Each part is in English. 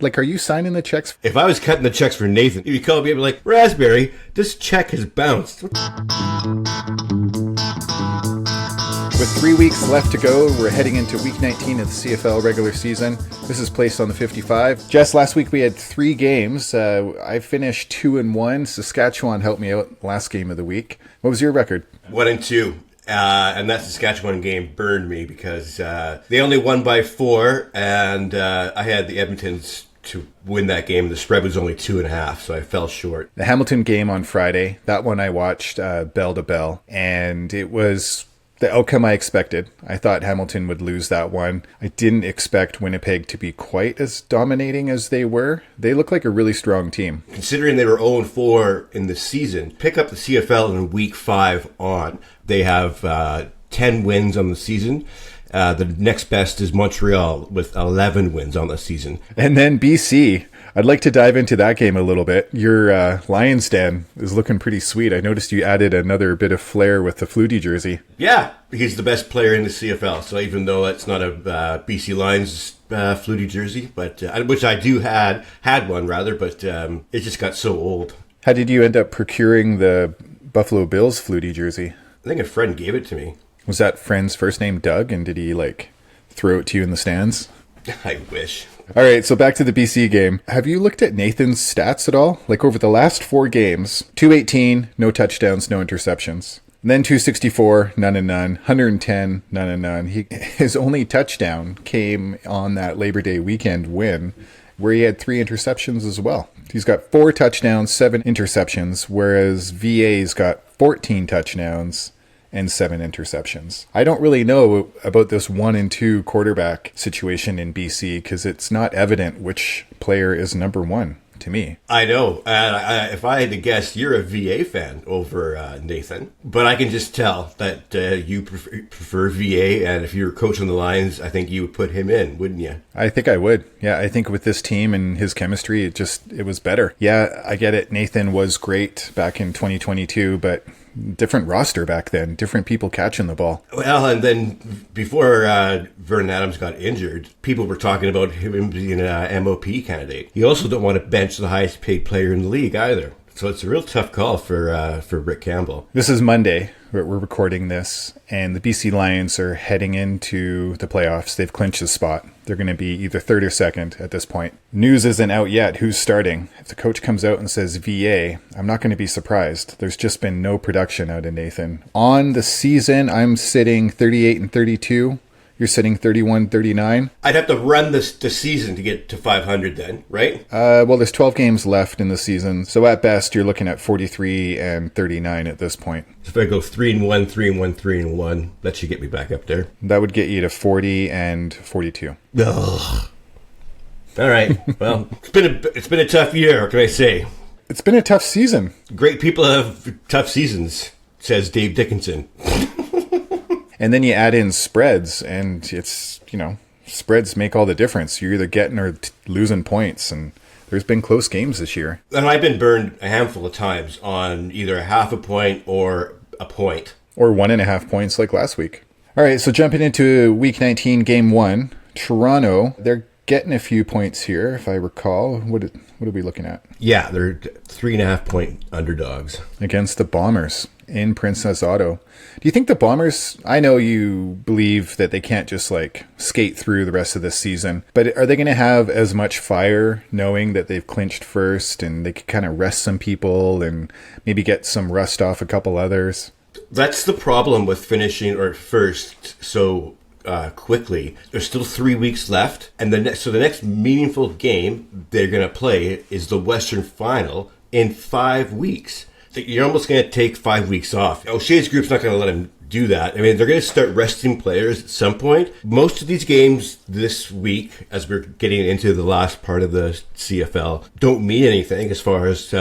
Like, are you signing the checks? If I was cutting the checks for Nathan, he'd call me and be like, Raspberry, this check has bounced. With 3 weeks left to go, we're heading into week 19 of the CFL regular season. This is placed on the 55. Jess, last week we had 3 games. I finished 2-1. Saskatchewan helped me out last game of the week. What was your record? 1-2. And that Saskatchewan game burned me because they only won by 4, and I had the Edmontons to win that game. The spread was only 2.5, so I fell short. The Hamilton game on Friday, that one I watched bell to bell, and it was the outcome I expected. I thought Hamilton would lose that one. I didn't expect Winnipeg to be quite as dominating as they were. They look like a really strong team. Considering they were 0-4 in the season, pick up the CFL in week 5 on. They have 10 wins on the season. The next best is Montreal with 11 wins on the season. And then BC. I'd like to dive into that game a little bit. Your Lions den is looking pretty sweet. I noticed you added another bit of flair with the Flutie jersey. Yeah, he's the best player in the CFL. So even though it's not a BC Lions Flutie jersey, but which I do had one rather, but it just got so old. How did you end up procuring the Buffalo Bills Flutie jersey? I think a friend gave it to me. Was that friend's first name Doug, and did he throw it to you in the stands? I wish. All right, so back to the BC game. Have you looked at Nathan's stats at all? Over the last 4 games, 218, no touchdowns, no interceptions. And then 264, none and none. 110, none and none. His only touchdown came on that Labor Day weekend win, where he had 3 interceptions as well. He's got 4 touchdowns, 7 interceptions, whereas VA's got 14 touchdowns and 7 interceptions. I don't really know about this 1 and 2 quarterback situation in BC because it's not evident which player is number 1 to me. I know. If I had to guess, you're a VA fan over Nathan. But I can just tell that you prefer VA, and if you were coaching the Lions, I think you would put him in, wouldn't you? I think I would. Yeah, I think with this team and his chemistry, it was better. Yeah, I get it. Nathan was great back in 2022, but different roster back then, different people catching the ball. Well, and then before Vernon Adams got injured, people were talking about him being an MOP candidate. You also don't want to bench the highest paid player in the league either. So it's a real tough call for Rick Campbell. This is Monday. We're recording this, and the BC Lions are heading into the playoffs. They've clinched a spot. They're going to be either 3rd or 2nd at this point. News isn't out yet. Who's starting? If the coach comes out and says VA, I'm not going to be surprised. There's just been no production out of Nathan. On the season, I'm sitting 38-32. You're sitting 31-39. I'd have to run the season to get to 500 then, right? Well, there's 12 games left in the season. So at best, you're looking at 43-39 at this point. So if I go 3-1, 3-1, 3-1, that should get me back up there. That would get you to 40-42. Ugh. All right. Well, it's been a tough year, what can I say? It's been a tough season. Great people have tough seasons, says Dave Dickinson. And then you add in spreads, and it's, spreads make all the difference. You're either getting or losing points, and there's been close games this year. And I've been burned a handful of times on either 0.5 point or a point. Or 1.5 points like last week. All right, so jumping into Week 19, Game 1, Toronto, they're getting a few points here, if I recall. What are we looking at? Yeah, they're 3.5 point underdogs. Against the Bombers in Princess Auto. Do you think the Bombers, I know you believe that they can't just skate through the rest of this season, but are they going to have as much fire knowing that they've clinched first and they could kind of rest some people and maybe get some rust off a couple others? That's the problem with finishing first so quickly. There's still 3 weeks left, and the next meaningful game they're going to play is the Western Final in 5 weeks. You're almost going to take 5 weeks off. O'Shea's group's not going to let him do that. I mean, they're going to start resting players at some point. Most of these games this week, as we're getting into the last part of the CFL, don't mean anything as far as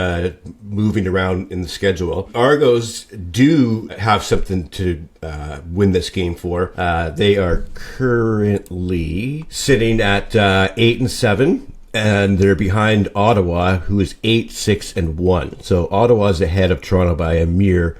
moving around in the schedule. Argos do have something to win this game for. They are currently sitting at 8-7. And they're behind Ottawa, who is 8-6-1. So Ottawa's ahead of Toronto by a mere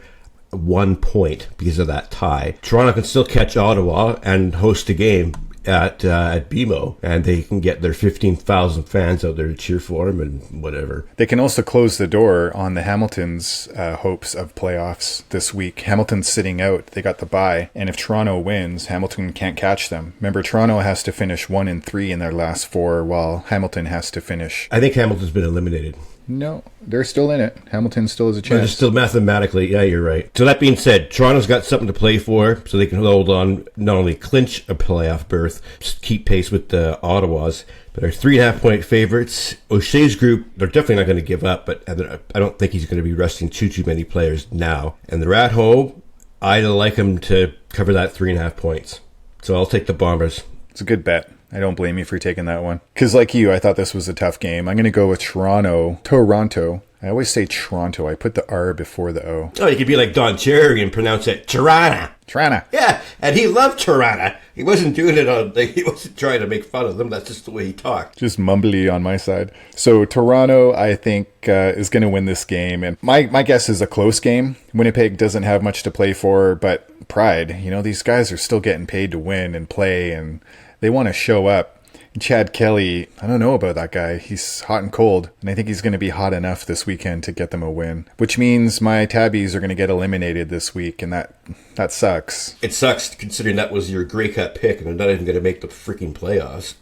1 point because of that tie. Toronto can still catch Ottawa and host a game at BMO, and they can get their 15,000 fans out there to cheer for him and whatever. They can also close the door on the Hamilton's hopes of playoffs this week. Hamilton's sitting out. They got the bye. And if Toronto wins, Hamilton can't catch them. Remember, Toronto has to finish 1-3 in their last 4, while Hamilton has to finish. I think Hamilton's been eliminated. No, they're still in it. Hamilton still has a But chance. it's still mathematically, yeah, you're right. So that being said, Toronto's got something to play for, so they can hold on, not only clinch a playoff berth, keep pace with the Ottawas, but are 3.5-point favorites. O'Shea's group, they're definitely not going to give up, but I don't think he's going to be resting too many players now. And they're at home. I like him to cover that 3.5 points. So I'll take the Bombers. It's a good bet. I don't blame you for taking that one. Because like you, I thought this was a tough game. I'm going to go with Toronto. Toronto. I always say Toronto. I put the R before the O. Oh, you could be like Don Cherry and pronounce it Toronto. Toronto. Yeah, and he loved Toronto. He wasn't doing it on, he wasn't trying to make fun of them. That's just the way he talked. Just mumbly on my side. So Toronto, I think, is going to win this game. And my guess is a close game. Winnipeg doesn't have much to play for, but pride. These guys are still getting paid to win and play, and they want to show up. Chad Kelly, I don't know about that guy. He's hot and cold, and I think he's going to be hot enough this weekend to get them a win, which means my Tabbies are going to get eliminated this week, and that sucks. It sucks considering that was your Grey Cup pick, and they're not even going to make the freaking playoffs.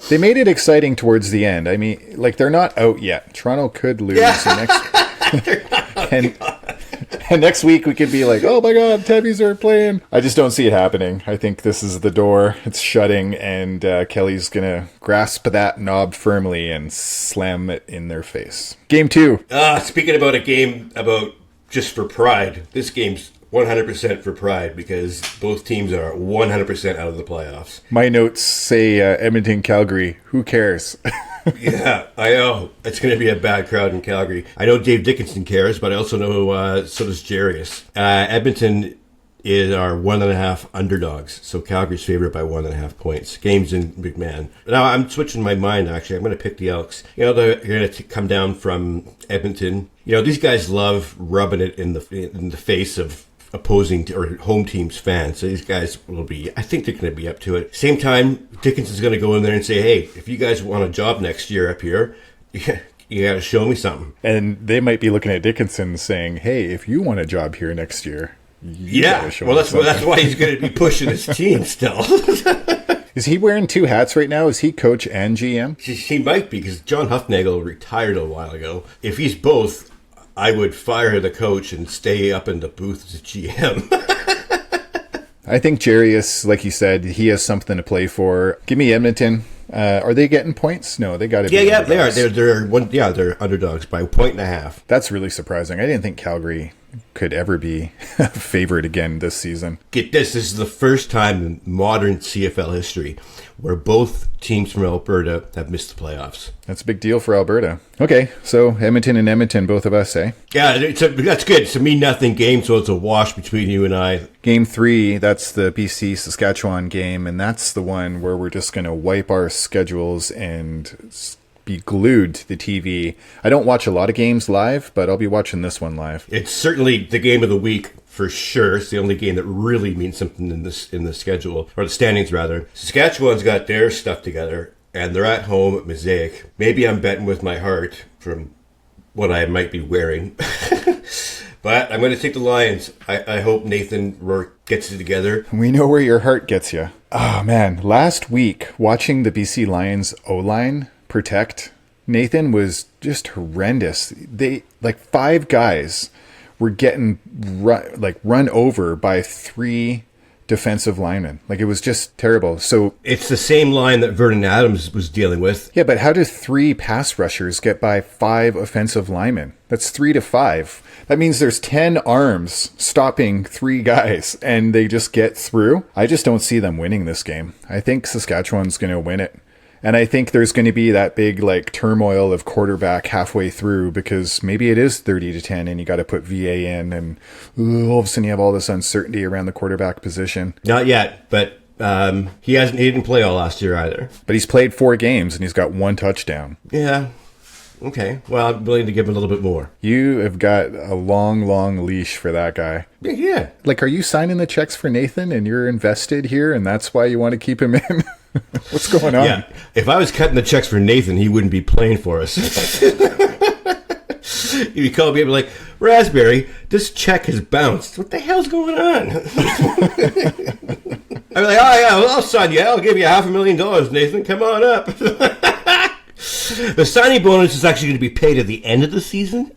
They made it exciting towards the end. I mean, they're not out yet. Toronto could lose and next week we could be like, oh my God, Tabbies are playing. I just don't see it happening. I think this is the door. It's shutting, and Kelly's going to grasp that knob firmly and slam it in their face. Game 2. Speaking about a game about just for pride, this game's 100% for pride because both teams are 100% out of the playoffs. My notes say Edmonton, Calgary. Who cares? Yeah, I know. It's going to be a bad crowd in Calgary. I know Dave Dickinson cares, but I also know so does Jarius. Edmonton is our 1.5 underdogs, so Calgary's favored by 1.5 points. Game's in McMahon. Now, I'm switching my mind, actually. I'm going to pick the Elks. They're going to come down from Edmonton. These guys love rubbing it in the face of opposing or home team's fans. So these guys I think they're going to be up to it. Same time, Dickinson's going to go in there and say, hey, if you guys want a job next year up here, you got to show me something. And they might be looking at Dickinson saying, hey, if you want a job here next year, that's why he's going to be pushing his team still. Is he wearing 2 hats right now? Is he coach and GM? He might be, because John Huffnagel retired a while ago. If he's both, I would fire the coach and stay up in the booth as a GM. I think Jarius, like you said, he has something to play for. Give me Edmonton. Are they getting points? No, they got to be. Yeah, they are. They're underdogs by 1.5. That's really surprising. I didn't think Calgary could ever be favored again this season. Get this is the first time in modern CFL history where both teams from Alberta have missed the playoffs. That's a big deal for Alberta. Okay, so Edmonton and Edmonton, both of us, eh? Yeah, that's good. It's a 1-0 game, so it's a wash between you and I. Game 3, that's the BC-Saskatchewan game, and that's the one where we're just going to wipe our schedules and be glued to the TV. I don't watch a lot of games live, but I'll be watching this one live. It's certainly the game of the week for sure. It's the only game that really means something in the schedule, or the standings rather. Saskatchewan's got their stuff together, and they're at home at Mosaic. Maybe I'm betting with my heart from what I might be wearing. But I'm going to take the Lions. I hope Nathan Rourke gets it together. We know where your heart gets you. Oh, man. Last week, watching the BC Lions O-line protect, Nathan was just horrendous. 5 guys were getting run over by 3 defensive linemen. It was just terrible. So it's the same line that Vernon Adams was dealing with. Yeah, but how do 3 pass rushers get by 5 offensive linemen? That's 3 to 5. That means there's 10 arms stopping 3 guys, and they just get through. I just don't see them winning this game. I think Saskatchewan's going to win it. And I think there's going to be that big turmoil of quarterback halfway through, because maybe it is 30-10 and you got to put VA in, and all of a sudden you have all this uncertainty around the quarterback position. Not yet, but he didn't play all last year either. But he's played 4 games and he's got 1 touchdown. Yeah. Okay. Well, I'm willing to give him a little bit more. You have got a long, long leash for that guy. Yeah. Like, are you signing the checks for Nathan and you're invested here and that's why you want to keep him in? What's going on? Yeah. If I was cutting the checks for Nathan, he wouldn't be playing for us. He'd be calling me and be like, Raspberry, this check has bounced. What the hell's going on? I'd be like, oh, yeah, well, I'll sign you. I'll give you $500,000, Nathan. Come on up. The signing bonus is actually going to be paid at the end of the season.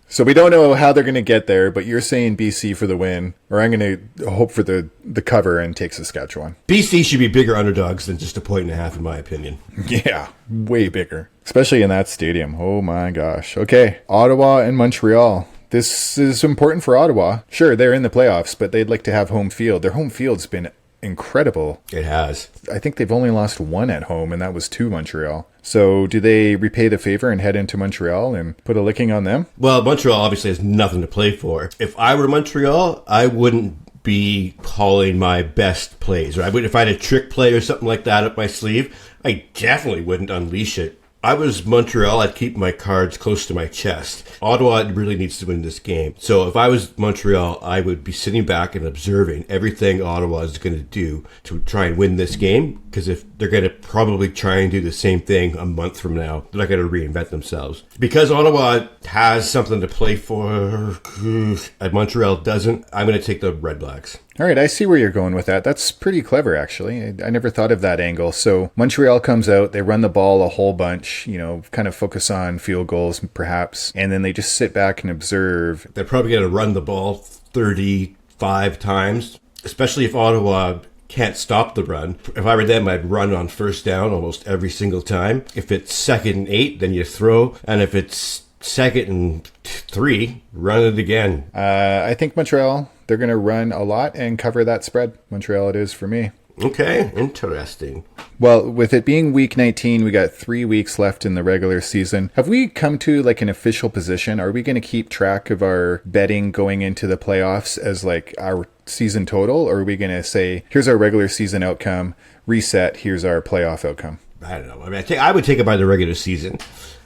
So we don't know how they're going to get there, but you're saying BC for the win, or I'm going to hope for the cover and take Saskatchewan. BC should be bigger underdogs than just 1.5 in my opinion. Yeah, way bigger, especially in that stadium. Oh my gosh. Okay, Ottawa and Montreal. This is important for Ottawa. Sure, they're in the playoffs, but they'd like to have home field. Their home field's been incredible. It has. I think they've only lost one at home, and that was to Montreal. So do they repay the favor and head into Montreal and put a licking on them? Well, Montreal obviously has nothing to play for. If I were Montreal, I wouldn't be calling my best plays. Or if I had a trick play or something like that up my sleeve, I definitely wouldn't unleash it. I was Montreal, I'd keep my cards close to my chest. Ottawa really needs to win this game. So if I was Montreal, I would be sitting back and observing everything Ottawa is going to do to try and win this game. Because if they're going to probably try and do the same thing a month from now, they're not going to reinvent themselves. Because Ottawa has something to play for, and Montreal doesn't, I'm going to take the Red Blacks. All right, I see where you're going with that. That's pretty clever, actually. I never thought of that angle. So Montreal comes out, they run the ball a whole bunch, kind of focus on field goals, perhaps, and then they just sit back and observe. They're probably going to run the ball 35 times, especially if Ottawa can't stop the run. If I were them, I'd run on first down almost every single time. If it's 2nd and 8, then you throw, and if it's 2nd and 3, run it again. I think Montreal, they're going to run a lot and cover that spread. Montreal it is for me. Okay, interesting. Well, with it being week 19, we got 3 weeks left in the regular season. Have we come to like an official position? Are we going to keep track of our betting going into the playoffs as like our season total? Or are we going to say, here's our regular season outcome, reset, here's our playoff outcome? I don't know. I mean, I would take it by the regular season,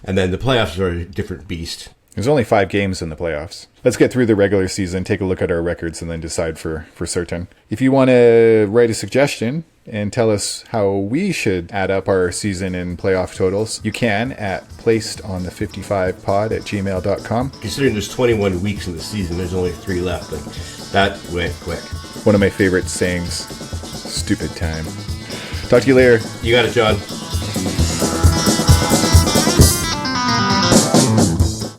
and then the playoffs are a different beast. There's only 5 games in the playoffs. Let's get through the regular season, take a look at our records, and then decide for certain. If you want to write a suggestion and tell us how we should add up our season and playoff totals, you can at placedon the55pod@gmail.com. Considering there's 21 weeks in the season, there's only 3 left, and that went quick. One of my favorite sayings, stupid time. Talk to you later. You got it, John.